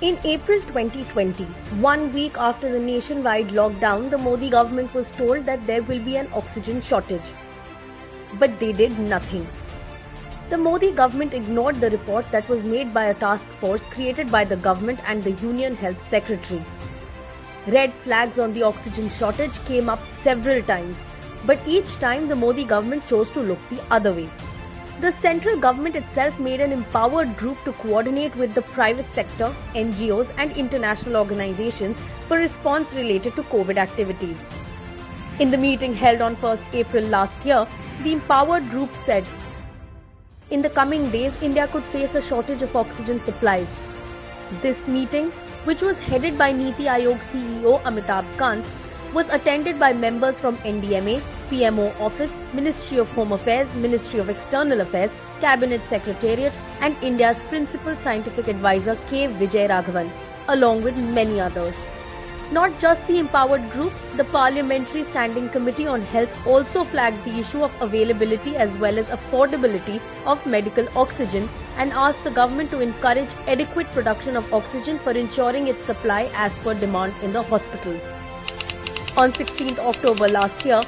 In April 2020, 1 week after the nationwide lockdown, the Modi government was told that there will be an oxygen shortage. But they did nothing. The Modi government ignored the report that was made by a task force created by the government and the Union Health Secretary. Red flags on the oxygen shortage came up several times, but each time the Modi government chose to look the other way. The central government itself made an empowered group to coordinate with the private sector, NGOs and international organizations for response related to COVID activities. In the meeting held on 1st April last year, the empowered group said, in the coming days, India could face a shortage of oxygen supplies. This meeting, which was headed by Niti Aayog CEO Amitabh Kant, was attended by members from NDMA, PMO Office, Ministry of Home Affairs, Ministry of External Affairs, Cabinet Secretariat and India's Principal Scientific Advisor K. Vijay Raghavan, along with many others. Not just the empowered group, the Parliamentary Standing Committee on Health also flagged the issue of availability as well as affordability of medical oxygen and asked the government to encourage adequate production of oxygen for ensuring its supply as per demand in the hospitals. On 16th October last year,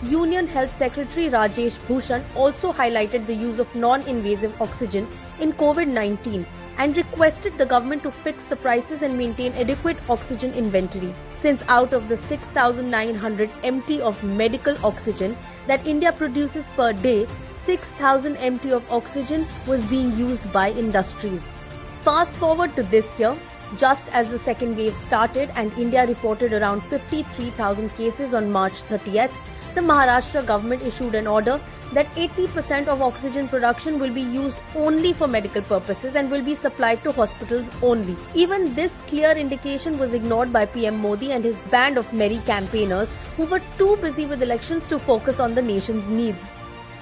Union Health Secretary Rajesh Bhushan also highlighted the use of non-invasive oxygen in COVID-19 and requested the government to fix the prices and maintain adequate oxygen inventory, since out of the 6,900 MT of medical oxygen that India produces per day, 6,000 MT of oxygen was being used by industries. Fast forward to this year, just as the second wave started and India reported around 53,000 cases on March 30th, the Maharashtra government issued an order that 80% of oxygen production will be used only for medical purposes and will be supplied to hospitals only. Even this clear indication was ignored by PM Modi and his band of merry campaigners who were too busy with elections to focus on the nation's needs.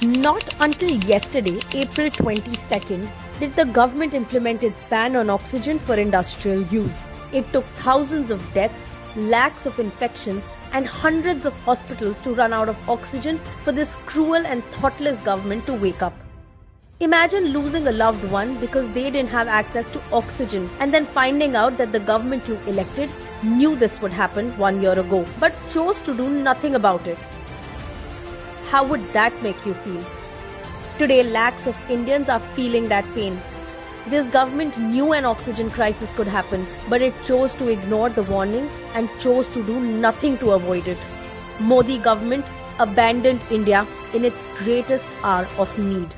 Not until yesterday, April 22nd, did the government implement its ban on oxygen for industrial use. It took thousands of deaths, lakhs of infections and hundreds of hospitals to run out of oxygen for this cruel and thoughtless government to wake up. Imagine losing a loved one because they didn't have access to oxygen and then finding out that the government you elected knew this would happen 1 year ago but chose to do nothing about it. How would that make you feel? Today, lakhs of Indians are feeling that pain. This government knew an oxygen crisis could happen, but it chose to ignore the warning and chose to do nothing to avoid it. Modi government abandoned India in its greatest hour of need.